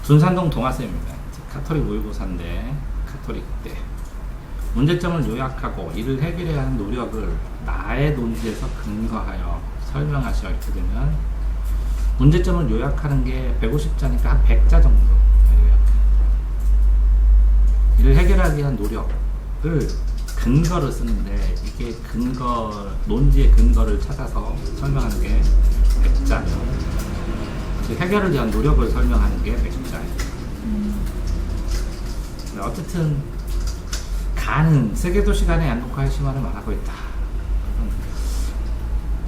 둔산동 동아쌤입니다. 카톨릭 모의고사인데 카톨릭 때 문제점을 요약하고 이를 해결해야 하는 노력을 나의 논지에서 근거하여 설명하시오. 이렇게 되면 문제점을 요약하는 게 150자니까 한 100자 정도 요약해요. 이를 해결하기 위한 노력을 근거를 쓰는데 이게 근거, 논지의 근거를 찾아서 설명하는 게 100자예요. 해결을 위한 노력을 설명하는 게 100자예요. 어쨌든 가는 세계도시 간의 양극화의 심화를 말하고 있다.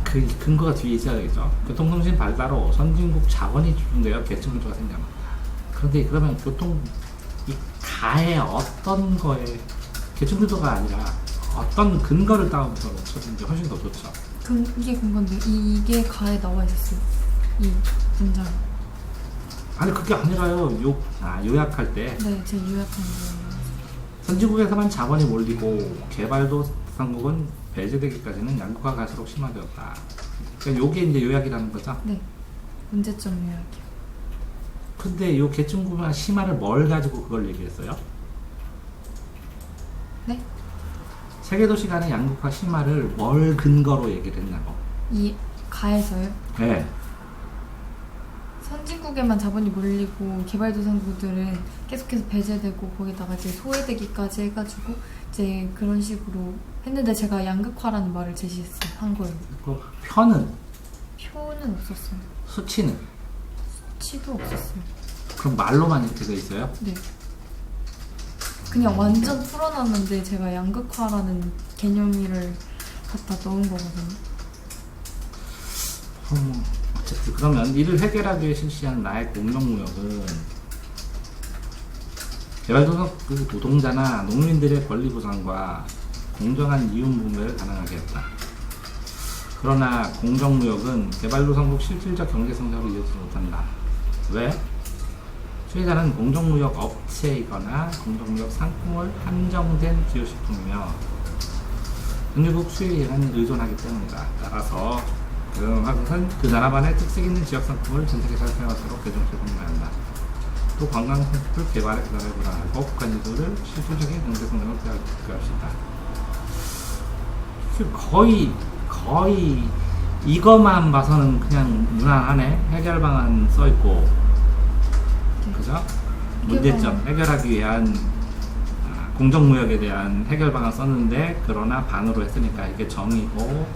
그 근거가 뒤에 있어야 되겠죠. 교통통신 발달 후 선진국 자원이 집중되어 계층구조가 생겨났다. 그런데 그러면 이 가의 어떤 거에 계층구조가 아니라 어떤 근거를 따오면서 쳐주는 훨씬 더 좋죠. 이게 근건데 이게 가에 나와 있었어요. 이 문장. 아니 그게 아니라요. 요약할 때. 네, 제가 요약한 거예요. 선진국에서만 자본이 몰리고 개발도상국은 배제되기까지는 양극화가 갈수록 심화되었다. 그러니까 요게 이제 요약이라는 거죠? 네. 문제점 요약이요. 근데 요 계층구조나 심화를 뭘 가지고 그걸 얘기했어요? 네? 세계도시 간의 양극화 심화를 뭘 근거로 얘기를 했냐고. 이 가에서요? 네. 선진국에만 자본이 몰리고 개발도상국들은 계속해서 배제되고 거기다가 이제 소외되기까지 해가지고 이제 그런 식으로 했는데 제가 양극화라는 말을 제시한 거예요. 그 표는 없었어요. 수치는? 수치도 없었어요. 그럼 말로만 이렇게 돼 있어요? 네. 그냥 완전 풀어놨는데 제가 양극화라는 개념을 갖다 넣은 거거든요. 어쨌든 그러면 이를 해결하기 위해 실시한 나의 공정무역은 개발도상 노동자나 농민들의 권리 보장과 공정한 이윤 분배를 가능하게 했다. 그러나 공정무역은 개발도상국 실질적 경제 성장을 이어지지 못한다. 왜? 수혜자는 공정무역 업체이거나 공정무역 상품을 한정된 기호식품이며 선진국 수혜에는 의존하기 때문이다. 따라서 그것은 그 나라만의 특색 있는 지역 상품을 전 세계 잘 사용할수록 대중적으로 판매한다. 또 관광 상품 개발에 그 나라에 불안하고 북한 인도를 실질적인 경제 성장을 기대할 수 있다. 거의 이것만 봐서는 그냥 무난하네. 해결 방안 써 있고, 그죠? 문제점 해결하기 위한 공정무역에 대한 해결 방안 썼는데 그러나 반으로 했으니까 이게 정이고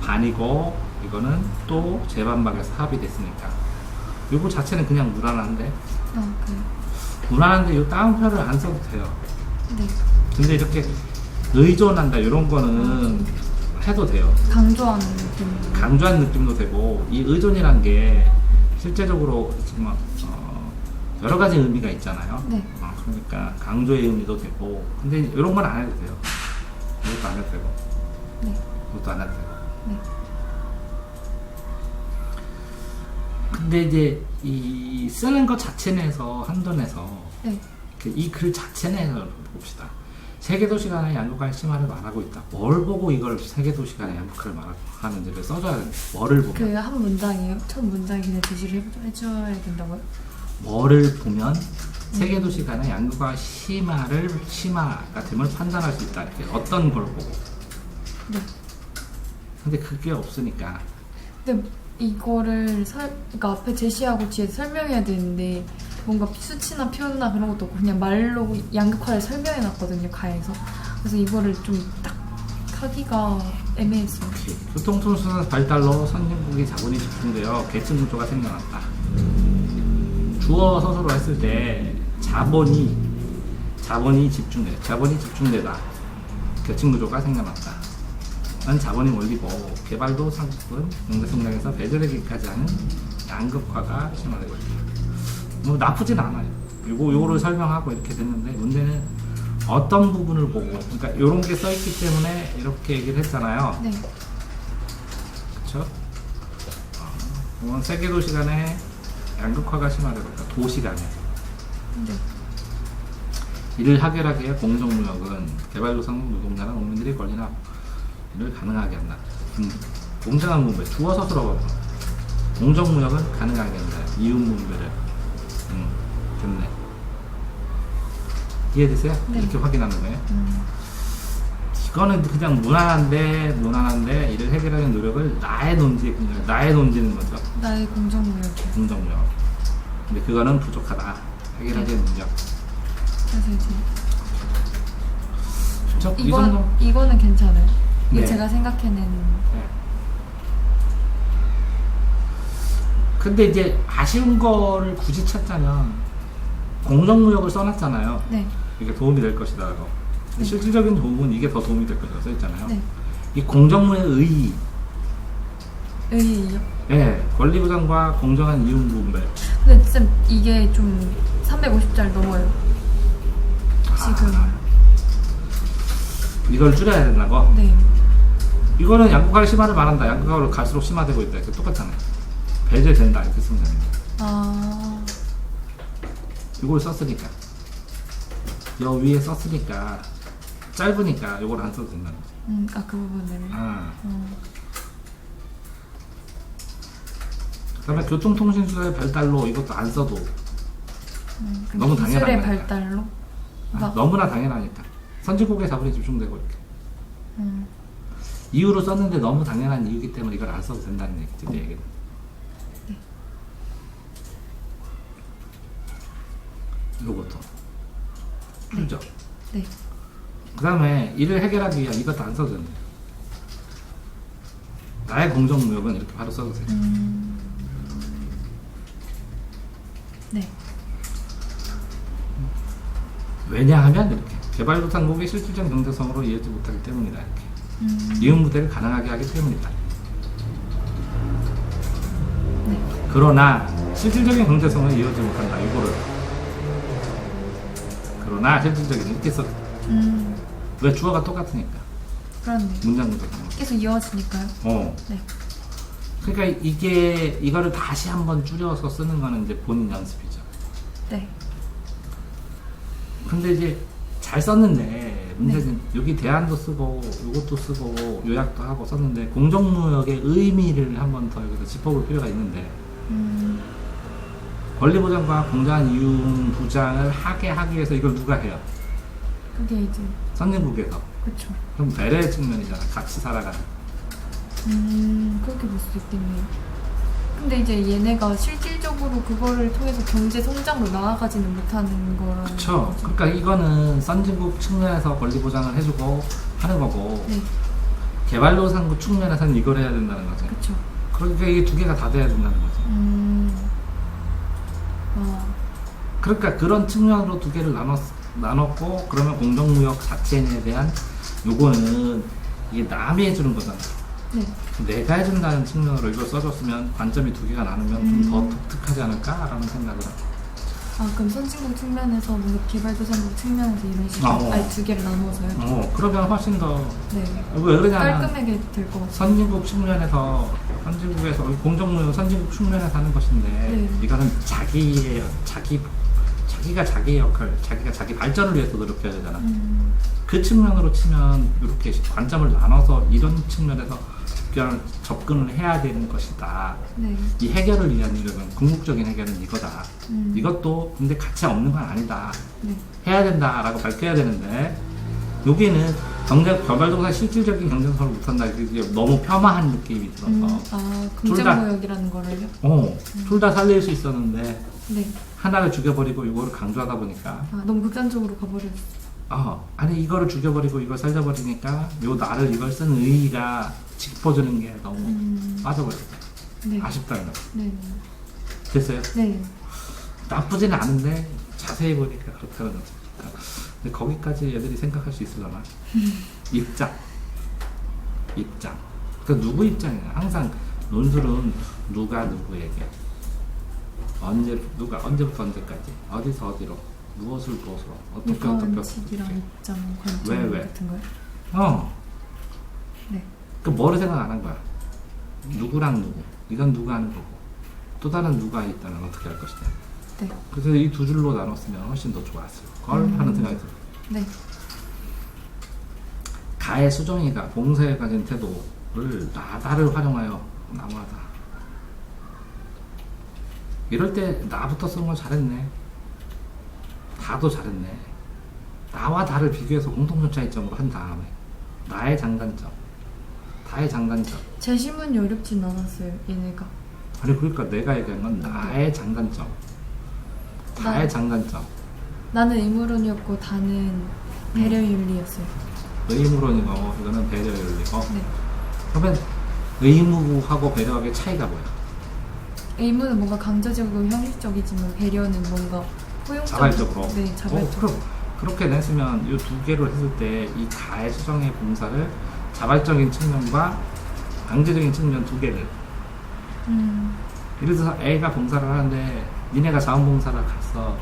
반이고 이거는 또 재반박에서 합의됐으니까 이거 자체는 그냥 무난한데 그래요? 무난한데 이 다운표를 안 써도 돼요. 네. 근데 이렇게 의존한다 이런 거는 해도 돼요. 강조하는 느낌. 강조한 느낌도 되고 이 의존이란 게 실제적으로 정말 여러 가지 의미가 있잖아요. 네. 그러니까 강조의 의미도 되고 근데 이런 건 안 해도 돼요. 이것도 안 해도 되고 네. 이것도 안 해도 되고 네. 근데 이제 이 쓰는 것 자체 내에서 한돈에서 네. 이 글 자체 내에서 봅시다. 세계도시 간의 양극화의 심화를 말하고 있다. 뭘 보고 이걸 세계도시 간의 양극화를 말하는지를 써줘야 돼. 뭐를 보면. 그 한 문장이에요? 첫 문장이 그냥 제시를 해줘야 된다고요? 뭐를 보면 세계도시 간의 양극화 심화가 됨을 판단할 수 있다. 이렇게 어떤 걸 보고. 네. 근데 그게 없으니까. 근데 이거를 그러니까 앞에 제시하고 뒤에 설명해야 되는데 뭔가 수치나 표나 그런 것도 없고 그냥 말로 양극화를 설명해놨거든요, 가에서. 그래서 이거를 좀 딱 하기가 애매했어요. 교통통신 발달로 선진국의 자본이 집중되어 계층 구조가 생겨났다. 주어 서술로 했을 때 자본이 집중되다. 계층 구조가 생겨났다. 난 자본이 몰리고 개발도상국은 경제성장에서 배제되기까지 하는 양극화가 심화되고 있다. 뭐 나쁘진 않아요. 요거를 설명하고 이렇게 됐는데 문제는 어떤 부분을 보고 그러니까 이런 게 써있기 때문에 이렇게 얘기를 했잖아요. 네. 그쵸? 이건 세계도시 간의 양극화가 심화되고 있다. 도시 간에. 네. 이를 해결하기 위해 공정무역은 개발도상국 노동자나 농민들의 권리나 를 가능하게 한다. 공정한 분배, 주어 서술어 공정무역은 가능하게 한다. 이윤 분배를. 됐네. 이해되세요? 네. 이렇게 확인하는 거예요. 이거는 그냥 무난한데 이를 해결하는 노력을 나의 논지는 거죠. 나의 공정무역이요. 공정무역. 근데 그거는 부족하다. 해결하기의 능력. 그래서 이제 이 정도? 이거는 괜찮아요. 이게 네. 제가 생각해낸. 네. 근데 이제 아쉬운 거를 굳이 찾자면 공정무역을 써놨잖아요. 네. 이게 도움이 될 것이다라고. 근데 네. 실질적인 도움은 이게 더 도움이 될 것이라고 써있잖아요. 네. 이 공정무역의 의의요. 예, 권리부장과 공정한 이윤분배. 근데 쌤 이게 좀 350잘 넘어요. 지금. 이걸 줄여야 된다고? 네. 이거는 양극화를 심화를 말한다. 양극화로 갈수록 심화되고 있다. 이렇게 똑같잖아요. 배제된다. 이렇게 쓰면 됩니다. 아. 이걸 썼으니까. 여 위에 썼으니까. 짧으니까 이걸 안 써도 된다는 거지. 그 부분을. 그 다음에 교통통신수의 발달로 이것도 안 써도 너무 당연한 기술의 거니까. 발달로. 너무나 당연하니까. 선진국의 자본에 집중되고 이렇게. 이유로 썼는데 너무 당연한 이유이기 때문에 이걸 안 써도 된다는 얘기지, 내 얘기는. 네. 요것도. 풀죠. 네. 그 다음에 이를 해결하기 위한 이것도 안 써도 된다. 나의 공정무역은 이렇게 바로 써도 돼요. 네. 왜냐하면 이렇게 개발도상국의 실질적 경제성으로 이해하지 못하기 때문이다. 이렇게. 이윤부대를 가능하게 하기 때문이다. 네. 그러나 실질적인 경제성을 이해하지 못한다. 이거를. 그러나 실질적인 이렇게 써. 왜 주어가 똑같으니까. 그렇네. 문장 구조상. 계속 이어지니까요. 네. 그러니까 이거를 다시 한번 줄여서 쓰는 거는 이제 본인 연습이죠. 네. 근데 이제 잘 썼는데 문제는 여기 대안도 쓰고 이것도 쓰고 요약도 하고 썼는데 공정무역의 의미를 한번 더 여기서 짚어볼 필요가 있는데 권리보장과 공정한 이윤 부장을 하게 하기 위해서 이걸 누가 해요? 그게 이제 선진국에서. 그렇죠. 그럼 배려의 측면이잖아. 같이 살아가는. 그렇게 볼 수 있겠네요. 근데 이제 얘네가 실질적으로 그거를 통해서 경제 성장으로 나아가지는 못하는 거라는 그쵸. 거죠. 그러니까 이거는 선진국 측면에서 권리 보장을 해주고 하는 거고 네. 개발도상국 측면에서는 이걸 해야 된다는 거죠. 그렇죠. 그러니까 이게 두 개가 다 돼야 된다는 거죠. 그러니까 그런 측면으로 두 개를 나눴고 그러면 공정무역 자체에 대한 요거는 이게 남이 해주는 거잖아. 네. 내가 해준다는 측면으로 이걸 써줬으면 관점이 두 개가 나누면 좀 더 독특하지 않을까라는 생각을 합니다. 그럼 선진국 측면에서 뭔가 개발도상국 측면에서 이런 식으로 아예 두 개를 나누어서요? 그러면 훨씬 더 네. 왜 그러냐면 깔끔하게 될 것 같아요. 선진국 측면에서 선진국에서 공정무역 선진국 측면에서 하는 것인데 네. 이거는 자기가 자기의 역할, 자기가 자기 발전을 위해서 노력해야 되잖아. 그 측면으로 치면 이렇게 관점을 나눠서 이런 측면에서 접근을 해야 되는 것이다. 네. 이 해결을 위한 노력은 궁극적인 해결은 이거다. 이것도 근데 가치 없는 건 아니다. 네. 해야 된다라고 밝혀야 되는데 여기는 개발도상 실질적인 경쟁성을 못한다. 이게 너무 겸허한 느낌이 들어서 공정무역이라는 거를요? 둘 다 살릴 수 있었는데 네. 하나를 죽여버리고 이거를 강조하다 보니까 너무 극단적으로 가버렸어. 아니 이거를 죽여버리고 이걸 살려버리니까 나를 이걸 쓴 의의가 짚어주는 게 너무 빠져버렸다. 네. 아쉽다는 거. 네. 됐어요? 네. 나쁘지는 않은데 자세히 보니까 그렇다는 거죠. 근데 거기까지 애들이 생각할 수 있으려나? 입장. 그 누구 입장이야? 항상 논술은 누가 누구에게 언제부터 언제까지 어디서 어디로 무엇으로 어떻게 객관식이랑 입장 관점 왜? 같은 거요? 네. 그 뭐를 생각 안 한 거야? 누구랑 누구? 이건 누가 하는 거고 또 다른 누가 있다면 어떻게 할 것이냐. 네. 그래서 이 두 줄로 나눴으면 훨씬 더 좋았을 걸 하는 생각이 들어요. 네. 가의 수정이가 봉사에 가진 태도를 나를 활용하여 나무하다. 이럴 때 나부터 쓰는 걸 잘했네. 다도 잘했네. 나와 다를 비교해서 공통점 차이점으로 한 다음에 나의 장단점, 다의 장단점. 제 시문이 어렵진 않았어요, 얘네가. 아니 그러니까 내가 얘기한 건 나의 장단점, 다의 나- 장단점. 나는 의무론이었고 다는 배려윤리였어요. 의무론이고 이거는 배려윤리고. 네. 그러면 의무하고 배려하게 차이가 뭐야? 의무는 뭔가 강제적이고 형식적이지만 배려는 뭔가 포용적. 자발적으로. 네, 자발적으로. 그럼 그렇게 냈으면 이 두 개를 했을 때 이 가해 수정의 봉사를 자발적인 측면과 강제적인 측면 두 개를. 예를 들어서 A가 봉사를 하는데 니네가 자원봉사를 갔어.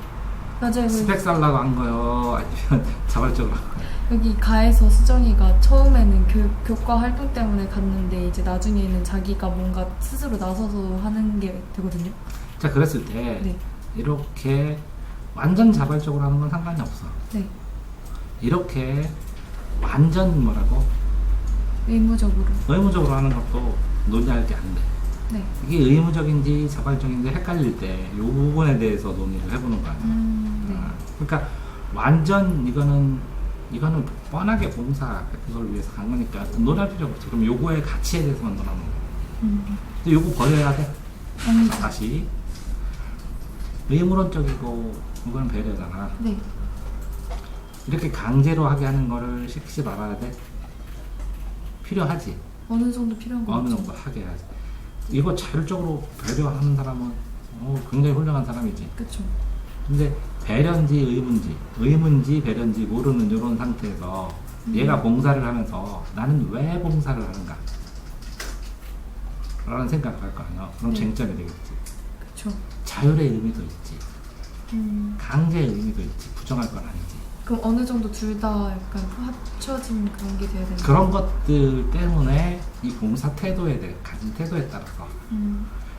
맞아요. 스펙 살라고 한 거요? 아니면 자발적으로 한 거요? 여기 가에서 수정이가 처음에는 교과 활동 때문에 갔는데 이제 나중에는 자기가 뭔가 스스로 나서서 하는 게 되거든요. 자, 그랬을 때 네. 이렇게 완전 자발적으로 하는 건 상관이 없어. 네. 이렇게 완전 뭐라고? 의무적으로. 의무적으로 하는 것도 논의할 게 안 돼. 네. 이게 의무적인지 자발적인지 헷갈릴 때 이 부분에 대해서 논의를 해보는 거 아니야. 네. 그러니까 완전 이거는 뻔하게 봉사 그걸 위해서 간 거니까 논할 필요가 없어. 그럼 요거의 가치에 대해서만 논하는 거야. 근데 요거 버려야 돼. 아니죠. 자, 다시 의무론적이고 이건 배려잖아. 네. 이렇게 강제로 하게 하는 거를 시키지 말아야 돼. 필요하지. 어느 정도 필요한 거 어느 같죠. 정도 하게 해야지. 이거 자율적으로 배려하는 사람은 굉장히 훌륭한 사람이지. 그쵸. 근데 배려인지 의문지 배려인지 모르는 이런 상태에서 얘가 봉사를 하면서 나는 왜 봉사를 하는가 라는 생각을 할 거 아니야. 그럼 네. 쟁점이 되겠지. 그쵸. 자율의 의미도 있지, 강제의 의미도 있지. 부정할 건 아니지. 그럼 어느 정도 둘 다 약간 합쳐진 그런 게 돼야 되는 그런 것들 때문에 이 봉사 가진 태도에 따라서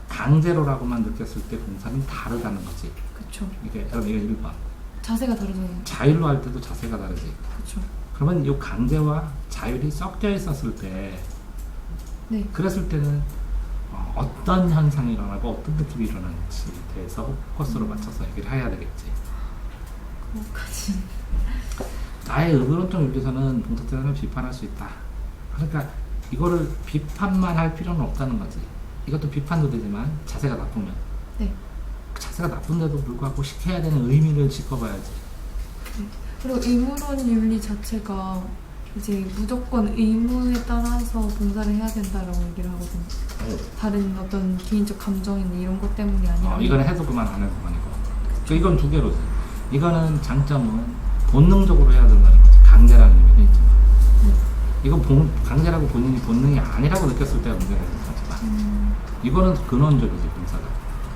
강제로라고만 느꼈을 때 봉사는 다르다는 거지. 그쵸. 이게 여러분 이거 1번. 자세가 다르잖아요. 자율로 할 때도 자세가 다르지. 그쵸. 그러면 이 강제와 자율이 섞여 있었을 때, 네. 그랬을 때는 어떤 현상이 일어나고 어떤 느낌이 일어나는지에 대해서 포커스로 맞춰서 얘기를 해야 되겠지. 그거까지. 나의 의무론적 윤리에서는 봉사 태도는 비판할 수 있다. 그러니까 이거를 비판만 할 필요는 없다는 거지. 이것도 비판도 되지만 자세가 나쁘면 네. 그 자세가 나쁜데도 불구하고 시켜야 되는 의미를 짚어봐야지. 그리고 의무론 윤리 자체가 이제 무조건 의무에 따라서 봉사를 해야 된다라고 얘기를 하거든요. 다른 어떤 개인적 감정이나 이런 것 때문이 아니라. 이거는 해도 그만 안 해도 그만이고. 이건 두 개로지. 이거는 장점은 본능적으로 해야 된다는 거지. 강제라는 의미도 있지만. 이건 강제라고 본인이 본능이 아니라고 느꼈을 때가 문제가 있는 거지만. 이거는 근원적이지, 봉사가.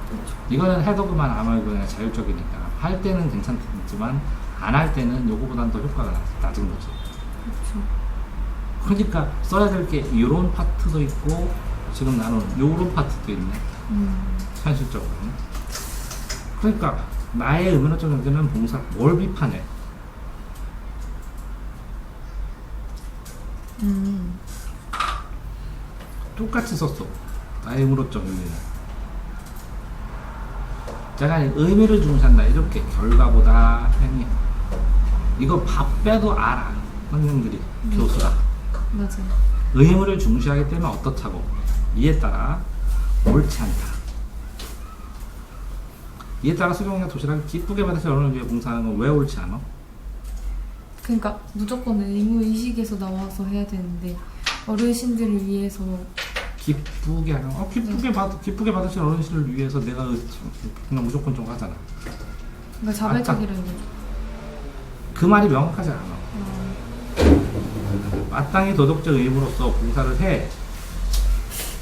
그렇죠. 이거는 해도 그만 안 하고 그냥 자율적이니까. 할 때는 괜찮지만 안 할 때는 요거보다는 더 효과가 낮은 거지. 그렇죠. 그러니까 써야 될 게 이런 파트도 있고 지금 나는 요런 파트도 있네. 현실적으로는. 그러니까 나의 의문적 연계는 봉사 뭘 비판해? 똑같이 썼어. 나의 의무로적 의미는. 제가 의미를 중시한다. 이렇게 결과보다 행위. 이거 밥 빼도 알아. 선생님들이 교수가. 맞아요. 의무를 중시하기 때문에 어떻다고. 이에 따라 옳지 않다. 이에 따라 수경이가 도시락을 기쁘게 받아서 어른을 위해 봉사하는 건 왜 옳지 않아? 그러니까 무조건 의무 의식에서 나와서 해야 되는데 어르신들을 위해서. 기쁘게 하는 기쁘게 받으신 어르신을 위해서 내가 그냥 무조건 좀 하잖아. 그러니까 자발적이라는 거죠. 그 말이 명확하지 않아. 마땅히 도덕적 의무로서 봉사를 해.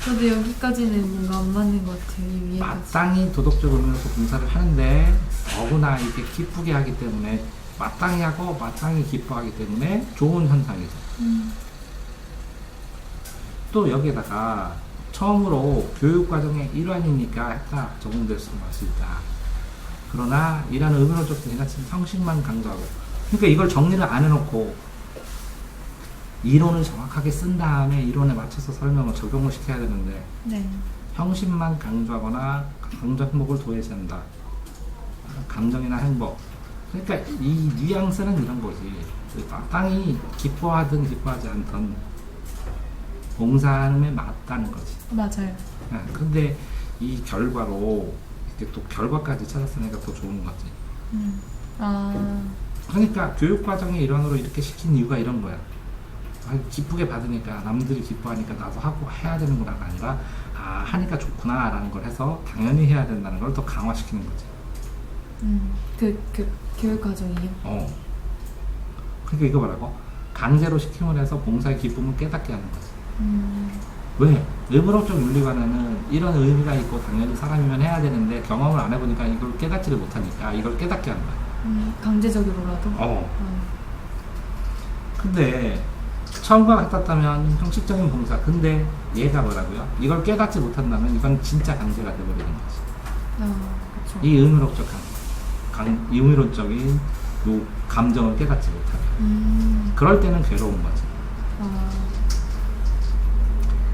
저도 여기까지는 뭔가 안 맞는 것 같아요. 이 위에까지. 마땅히 도덕적 의무로서 봉사를 하는데 더구나 이게 기쁘게 하기 때문에 마땅히 하고 마땅히 기뻐하기 때문에 좋은 현상이죠. 또 여기에다가 처음으로 교육과정의 일환이니까 딱 적용될 수 있다. 그러나 이라는 의무론적 지나친 형식만 강조하고, 그러니까 이걸 정리를 안 해놓고 이론을 정확하게 쓴 다음에 이론에 맞춰서 설명을 적용을 시켜야 되는데 네. 형식만 강조하거나 감정 행복을 도외시한다. 감정이나 행복, 그러니까 이 뉘앙스는 이런 거지. 땅이 기뻐하든 기뻐하지 않던 봉사함에 맞다는 거지. 맞아요. 근데 이 결과로 이렇게 또 결과까지 찾았으니까 더 좋은 거지. 아, 그러니까 교육 과정의 일환으로 이렇게 시킨 이유가 이런 거야. 기쁘게 받으니까 남들이 기뻐하니까 나도 하고 해야 되는구나가 아니라 하니까 좋구나라는 걸 해서 당연히 해야 된다는 걸 더 강화시키는 거지. 그 교육 과정이요? 그러니까 이거 뭐라고? 강제로 시킴을 해서 봉사의 기쁨을 깨닫게 하는 거지. 왜? 의무론적 윤리관에는 이런 의미가 있고 당연히 사람이면 해야 되는데 경험을 안 해보니까 이걸 깨닫지를 못하니까 이걸 깨닫게 하는 거야. 강제적으로라도? 근데 처음과 같았다면 형식적인 봉사. 근데 얘가 뭐라고요? 이걸 깨닫지 못한다면 이건 진짜 강제가 돼버리는 거지. 그쵸. 이 의무론적 이 의무론적인 요 감정을 깨닫지 못하면 그럴 때는 괴로운 거지.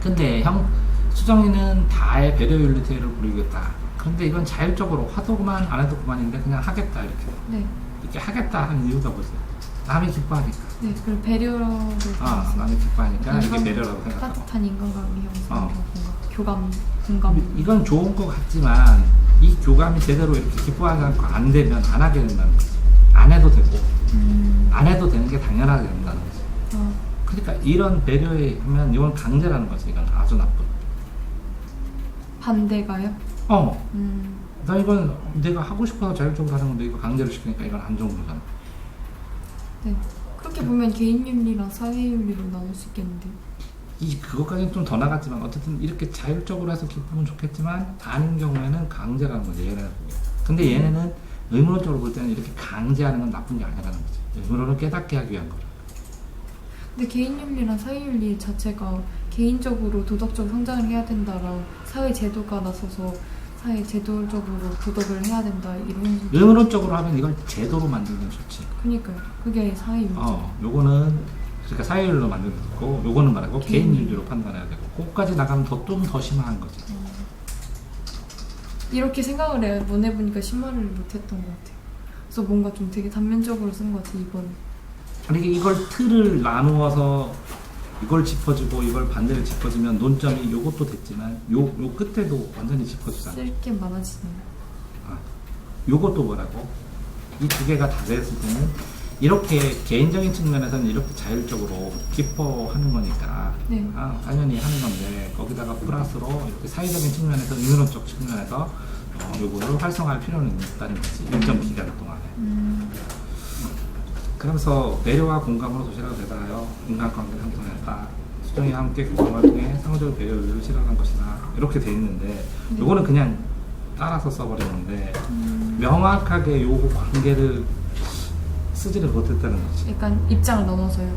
근데 수정이는 다의 배려 윤리태를 부리겠다. 그런데 이건 자율적으로 화도만 안 해도 그만인데 그냥 하겠다 이렇게. 네. 이렇게 하겠다 하는 이유가 뭐지? 남이 기뻐하니까. 네, 그리고 배려를 남이 기뻐하니까 이게 배려라고 생각하고. 따뜻한 인간관계 형성하고 뭔가 교감, 공감. 이건 좋은 것 같지만 이 교감이 제대로 이렇게 기뻐하지 않고 안 되면 안 하게 된다는 거지. 안 해도 되고 안 해도 되는 게 당연하게 된다는 거지. 그러니까 이런 배려에 하면 이건 강제라는 거지. 이건 아주 나쁜. 반대가요? 나 이건 내가 하고 싶어서 자율적으로 하는 건데 이거 강제로 시키니까 이건 안 좋은 거잖아. 네. 그렇게 보면 개인윤리랑 사회윤리로 나눌 수 있겠는데. 그것까지는 좀 더 나갔지만 어쨌든 이렇게 자율적으로 해서 기쁘면 좋겠지만 아닌 경우에는 강제라는 거지. 얘네는. 근데 얘네는 의무론적으로 볼 때는 이렇게 강제하는 건 나쁜 게 아니라는 거지. 의무론을 깨닫게 하기 위한 거라. 근데 개인윤리랑 사회윤리 자체가 개인적으로 도덕적으로 성장을 해야 된다랑 사회 제도가 나서서 사회 제도적으로 도덕을 해야 된다 이런 식으로. 의무론적으로 하면 이걸 제도로 만들면 좋지. 그러니까요. 그게 사회윤리. 요거는 그러니까 사회윤리로 만들면 좋고 요거는 말하고 개인윤리로 판단해야 되고 그거까지 나가면 좀 더 심한 거지. 이렇게 생각을 못 해보니까 심화를 못했던 것 같아요. 그래서 뭔가 좀 되게 단면적으로 쓴 것 같아요, 이번. 아니 이걸 틀을 나누어서 이걸 짚어주고 이걸 반대로 짚어주면 논점이 요것도 됐지만 요 끝에도 완전히 짚어주잖아. 쓸 게 많아지네요. 요것도 뭐라고? 이 두 개가 다 됐을 때는 이렇게 개인적인 측면에서는 이렇게 자율적으로 기뻐하는 거니까 네. 당연히 하는 건데 거기다가 플러스로 이렇게 사회적인 측면에서 의무론적 측면에서 요거를 활성화할 필요는 있다는 거지. 일정 기간 동안에. 그러면서 배려와 공감으로 도시락을 배달하여 인간관계를 형성했다. 수정이와 함께 교감을 통해 상호적인 배려 윤리를 실현한 것이다. 이렇게 돼 있는데 요거는 그냥 따라서 써버렸는데 명확하게 요 관계를 쓰지를 못했다는 거지. 약간 입장을 나눠서요.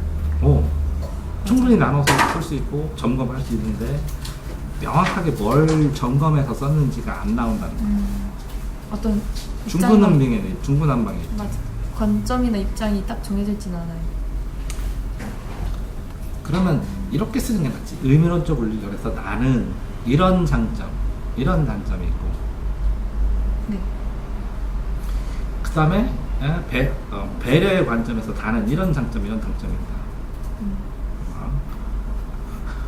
충분히 나눠서 쓸 수 있고 점검할 수 있는데 명확하게 뭘 점검해서 썼는지가 안 나온다는 거야. 어떤 중구난방이네. 중구난방이. 맞아. 관점이나 입장이 딱 정해져 있진 않아요. 그러면 이렇게 쓰는 게 낫지. 의미론적 윤리론에서 나는 이런 장점, 이런 단점이 있고 네. 그 다음에 배려의 관점에서 나는 이런 장점, 이런 단점이 있다.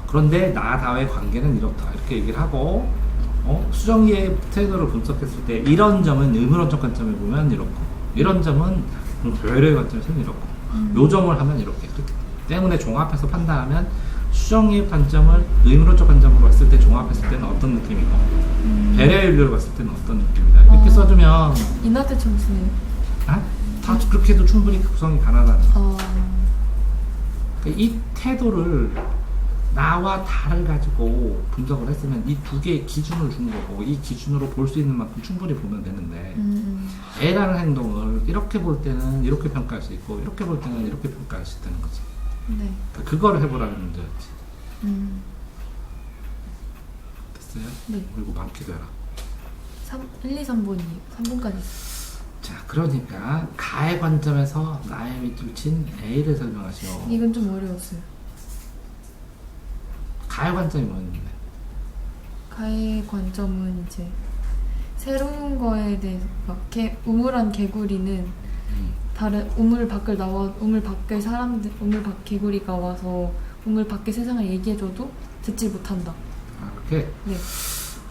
그런데 나와의 관계는 이렇다. 이렇게 얘기를 하고 수정이의 태도를 분석했을 때 이런 점은 의무론적 관점에 보면 이렇고 이런 점은 배려의 관점에서는 이렇고 요 점을 하면 이렇게 그렇기 때문에 종합해서 판단하면 수정이의 관점을 의무론적 관점으로 봤을 때 종합했을 때는 어떤 느낌이고 배려의 윤리로 봤을 때는 어떤 느낌이다. 이렇게 써주면 인하대 점수네요. 다 그렇게 해도 충분히 구성이 가능하다는 거야. 그러니까 이 태도를 나와 다를 가지고 분석을 했으면 이 두 개의 기준을 준 거고 이 기준으로 볼 수 있는 만큼 충분히 보면 되는데 애라는 행동을 이렇게 볼 때는 이렇게 평가할 수 있고 이렇게 볼 때는 이렇게 평가할 수 있다는 거지. 네. 그러니까 그거를 해보라는 문제였지. 됐어요? 네. 그리고 많기도 해라. 1, 2, 3번이에요. 3번까지. 자, 그러니까 가의 관점에서 나의 밑줄 친 A를 설명하시오. 이건 좀 어려웠어요. 가의 관점이 뭐였는데? 가의 관점은 이제 새로운 거에 대해서 막 우물한 개구리는 다른 우물 밖의 사람들, 우물 밖 개구리가 와서 우물 밖의 세상을 얘기해줘도 듣지 못한다. 아, 그렇게? 네.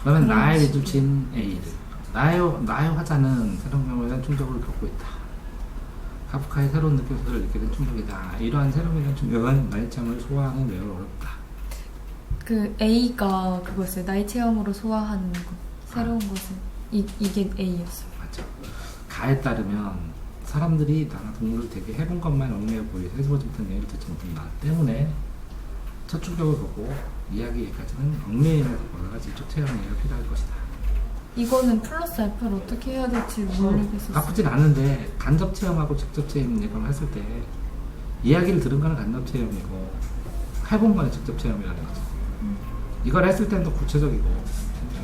그러면 그런 나의 식으로. 미주친 A를 나의 화자는 새로운 경험에 대한 충격을 겪고 있다. 카프카의 새로운 느낌을 느끼게 된 충격이다. 이러한 새로운 대한 충격은 나의 체험을 소화하는 매우 어렵다. 그 A가 그거였어요. 나의 체험으로 소화하는 것. 새로운 것을. 이게 A였어요. 맞죠. 가에 따르면 사람들이 나나 동물을 되게 해본 것만 얽매여 보이 해보지 못한 얘기를 듣지 못한다 때문에 첫 충격을 보고 이야기까지는 얽매이면서 보다가 직접 체험 이해가 필요할 것이다. 이거는 플러스 알파를 어떻게 해야 될지 모르겠었어요. 나쁘진 않은데 간접 체험하고 직접 체험 이걸 했을 때 이야기를 들은 거는 간접 체험이고 해본 거는 직접 체험이라는 거죠. 이걸 했을 때는 더 구체적이고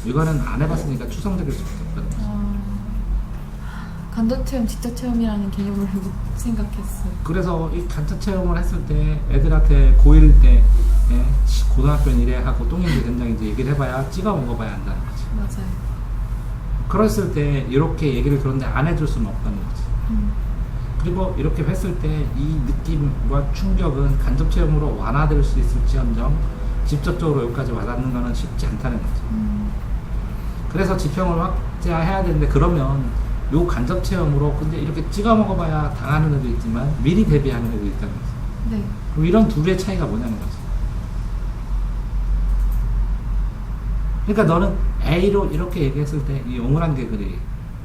이거는 안 해봤으니까 추상적일 수밖에 없다는 거죠. 간접 체험, 직접 체험이라는 개념을 생각했어요. 그래서 이 간접 체험을 했을 때 애들한테 고1 때 고등학교 이래 하고 똥인지 된장인지 얘기를 해봐야 찍어 먹어봐야 한다는 거지. 맞아요. 그랬을 때 이렇게 얘기를 들었는데 안 해줄 수는 없다는 거지. 그리고 이렇게 했을 때 이 느낌과 충격은 간접 체험으로 완화될 수 있을지언정 직접적으로 여기까지 와닿는 거는 쉽지 않다는 거지. 그래서 지평을 확대해야 되는데 그러면 요 간접 체험으로 근데 이렇게 찍어 먹어봐야 당하는 애도 있지만 미리 대비하는 애도 있다는 거지. 네. 그럼 이런 둘의 차이가 뭐냐는 거지. 그러니까 너는 A로 이렇게 얘기했을 때 이 옹울한 개구리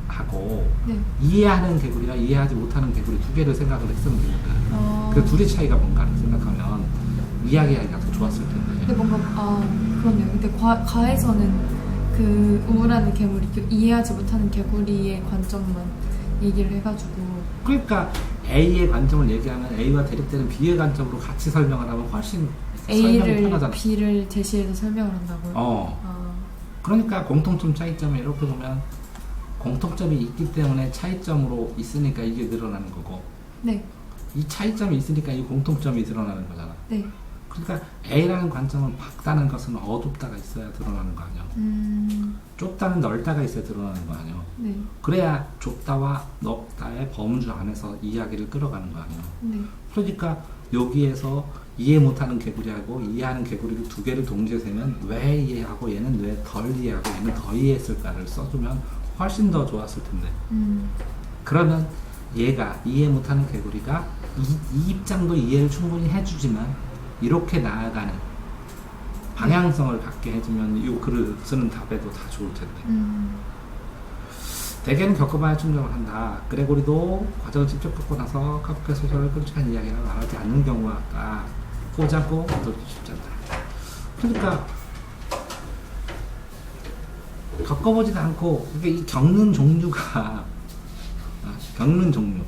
하고 네. 이해하는 개구리와 이해하지 못하는 개구리 두 개를 생각을 했으면 되거든. 그 둘의 차이가 뭔가를 생각하면 이야기하기가 더 좋았을 텐데. 근데 뭔가 그렇네요. 근데 가에서는 그 우물하는 개구리, 이해하지 못하는 개구리의 관점만 얘기를 해가지고. 그러니까 A의 관점을 얘기하면 A와 대립되는 B의 관점으로 같이 설명을 하면 훨씬 설명이 A를 편하잖아. B를 제시해서 설명을 한다고요? 그러니까 공통점 차이점을 이렇게 보면 공통점이 있기 때문에 차이점으로 있으니까 이게 늘어나는 거고 네. 이 차이점이 있으니까 이 공통점이 드러나는 거잖아. 네. 그러니까 A라는 관점은 밝다는 것은 어둡다가 있어야 드러나는 거 아니야. 좁다는 넓다가 있어야 드러나는 거 아니야. 네. 그래야 좁다와 넓다의 범주 안에서 이야기를 끌어가는 거 아니야. 네. 그러니까 여기에서 이해 못하는 개구리하고 이해하는 개구리를 두 개를 동시에 세면 왜 이해하고 얘는 왜 덜 이해하고 얘는 더 이해했을까를 써주면 훨씬 더 좋았을 텐데. 그러면 얘가 이해 못하는 개구리가 이 입장도 이해를 충분히 해주지만 이렇게 나아가는 방향성을 갖게 해주면 이 글을 쓰는 답에도 다 좋을 텐데. 대개는 겪어봐야 충격을 한다. 그레고리도 과정을 직접 겪고 나서 카프카 소설을 끔찍한 이야기를 말하지 않는 경우가 포잡고 얻어주기 쉽지 않다. 그러니까 겪어보지도 않고 그러니까 이 겪는 종류가 겪는 종류.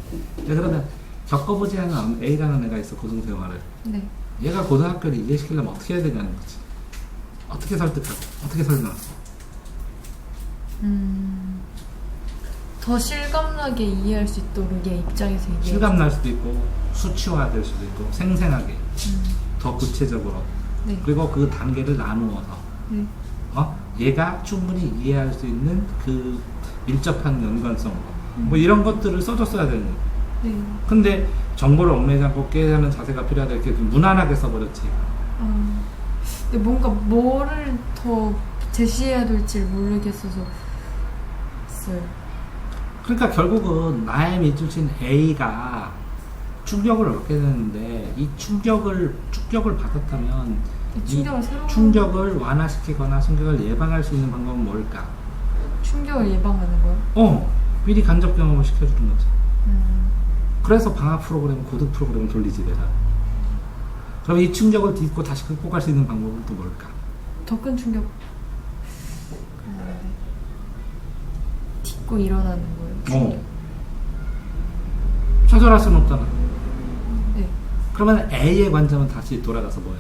그러면 겪어보지 않은 A라는 애가 있어 고등생활을. 네. 얘가 고등학교를 이해시키려면 어떻게 해야 되냐는 거지. 어떻게 설득하고 어떻게 설명하고. 더 실감나게 이해할 수 있도록 얘 입장에서 얘기해. 실감날 수도 있고 수치화될 수도 있고 생생하게 더 구체적으로. 네. 그리고 그 단계를 나누어서 네. 얘가 충분히 이해할 수 있는 그 밀접한 연관성으로 뭐 이런 것들을 써줬어야 되는 거예요. 네. 근데 정보를 얽매이지 않고 깨닫는 자세가 필요하다 이렇게 무난하게 써버렸지. 근데 뭔가 뭐를 더 제시해야 될지 모르겠어서 써요. 그러니까 결국은 나의 밑줄친 A가 충격을 얻게 되는데 이 충격을 받았다면 이 충격을 완화시키거나 충격을 예방할 수 있는 방법은 뭘까? 충격을 예방하는 거요? 미리 간접 경험을 시켜주는 거지. 그래서 방학 프로그램, 고등 프로그램을 돌리지 내가. 그럼 이 충격을 딛고 다시 극복할 수 있는 방법은 또 뭘까? 더 큰 충격. 딛고 일어나는 거예요. 좌절할 수는 없잖아. 네. 그러면 A의 관점은 다시 돌아가서 뭐야?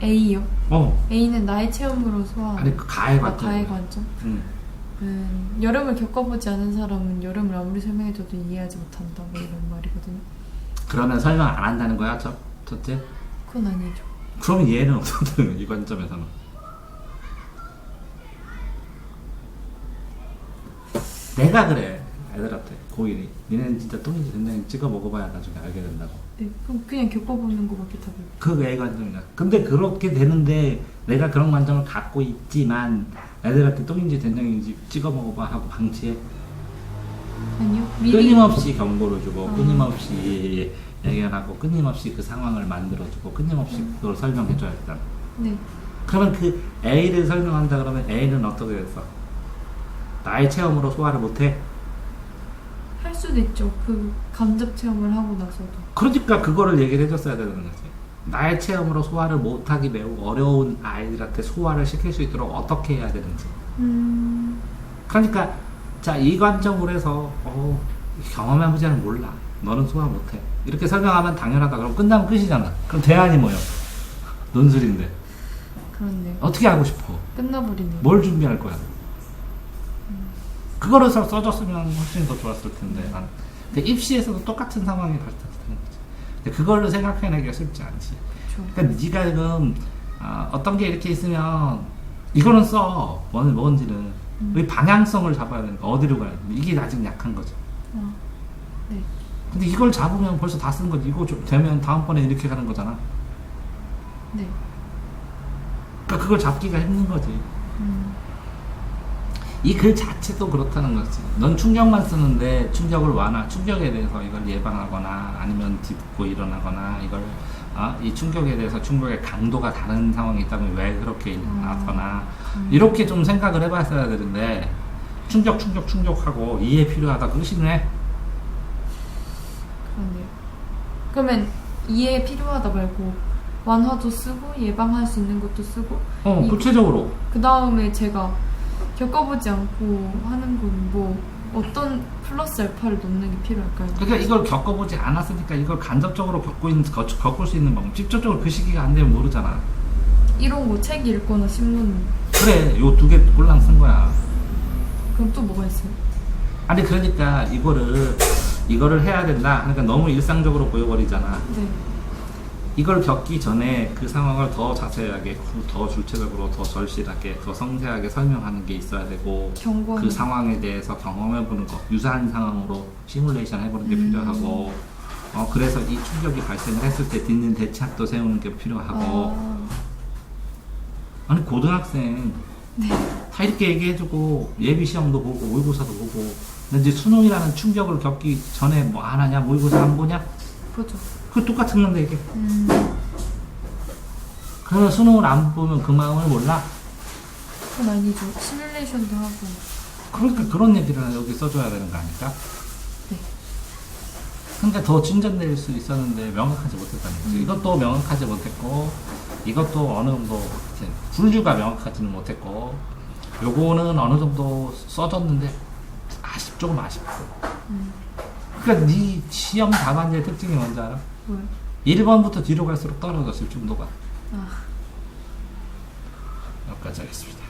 A요? A는 나의 체험으로 소화. 아니 그 가의 관점. 가의 관점? 여름을 겪어보지 않은 사람은 여름을 아무리 설명해줘도 이해하지 못한다 뭐 이런 말이거든요. 그러면 설명 안 한다는 거야 첫째? 그건 아니죠. 그러면 얘는 어떻게 되는 거야 이 관점에서는? 내가 그래. 애들한테 고1이 니네는 진짜 똥인지 된장인지 찍어 먹어봐야 나중에 알게 된다고. 네, 그럼 그냥 겪어보는 거밖에 답이 없어요. 그 애관점이야. 근데 그렇게 되는데 내가 그런 관점을 갖고 있지만 애들한테 똥인지 된장인지 찍어 먹어봐 하고 방치해. 아니요. 미리 끊임없이 경고를 주고 아. 끊임없이 얘기하고 끊임없이 그 상황을 만들어주고 끊임없이 그걸 설명해줘야 일단. 네. 그러면 그 A를 설명한다 그러면 A는 어떻게 됐어? 나의 체험으로 소화를 못해? 할 수도 있죠. 그 간접 체험을 하고 나서도. 그러니까 그거를 얘기를 해줬어야 되는 거지. 나의 체험으로 소화를 못하기 매우 어려운 아이들한테 소화를 시킬 수 있도록 어떻게 해야 되는지. 그러니까 자, 이 관점으로 해서 경험해보지는 몰라. 너는 소화 못해. 이렇게 설명하면 당연하다. 그럼 끝나면 끝이잖아. 그럼 대안이 뭐예요? 논술인데 그렇네요. 어떻게 하고 싶어? 끝나버리네요. 뭘 준비할 거야? 그거를 써줬으면 훨씬 더 좋았을 텐데. 근데 입시에서도 똑같은 상황이 발생하는 거지. 근데 그거를 생각해내기가 쉽지 않지. 그렇죠. 그러니까 네가 지금 어떤 게 이렇게 있으면 이거는 써. 뭔지는. 왜 방향성을 잡아야 되니까 어디로 가야 돼? 이게 아직 약한 거죠. 네. 근데 이걸 잡으면 벌써 다 쓴 거지. 이거 좀 되면 다음번에 이렇게 가는 거잖아. 네. 그러니까 그걸 잡기가 힘든 거지. 이 글 자체도 그렇다는 거지. 넌 충격만 쓰는데 충격에 대해서 이걸 예방하거나 아니면 딛고 일어나거나 이 충격에 대해서 충격의 강도가 다른 상황이 있다면 왜 그렇게 일어나거나 이렇게 좀 생각을 해봤어야 되는데 충격하고 이해 필요하다 끝이네. 그렇네요. 그러면 이해 필요하다 말고 완화도 쓰고 예방할 수 있는 것도 쓰고 구체적으로 그 다음에 제가 겪어보지 않고 하는 건 뭐 어떤 플러스 알파를 넣는 게 필요할까요? 그러니까 이걸 겪어보지 않았으니까 이걸 간접적으로 겪을 수 있는 방법. 직접적으로 그 시기가 안 되면 모르잖아. 이런 거 책 읽거나 신문. 그래, 요 2개 꼴랑 쓴 거야. 그럼 또 뭐가 있어요? 아니 그러니까 이거를 해야 된다. 그러니까 너무 일상적으로 보여버리잖아. 네. 이걸 겪기 전에 그 상황을 더 자세하게, 더 구체적으로, 더 절실하게, 더 성세하게 설명하는 게 있어야 되고 경고하는 그 상황에 대해서 경험해보는 거, 유사한 상황으로 시뮬레이션 해보는 게 필요하고 그래서 이 충격이 발생을 했을 때 딛는 대책도 세우는 게 필요하고 아니 고등학생 네. 다 이렇게 얘기해주고 예비시험도 보고 모의고사도 보고 근데 이제 수능이라는 충격을 겪기 전에 뭐 안 하냐? 모의고사 안 보냐? 보죠. 그거 똑같은 건데 이게 그러면 수능을 안 보면 그 마음을 몰라? 그건 아니죠. 시뮬레이션도 하고. 그러니까 그런 얘기를 여기 써줘야 되는 거 아닐까? 네. 근데 더 진전될 수 있었는데 명확하지 못했다는 거지. 이것도 명확하지 못했고 이것도 어느 정도 분류가 명확하지는 못했고 요거는 어느 정도 써줬는데 조금 아쉽고 그러니까 네 시험 답안지의 특징이 뭔지 알아? 뭐요? 1번부터 뒤로 갈수록 떨어졌을 정도가. 아. 여기까지 하겠습니다.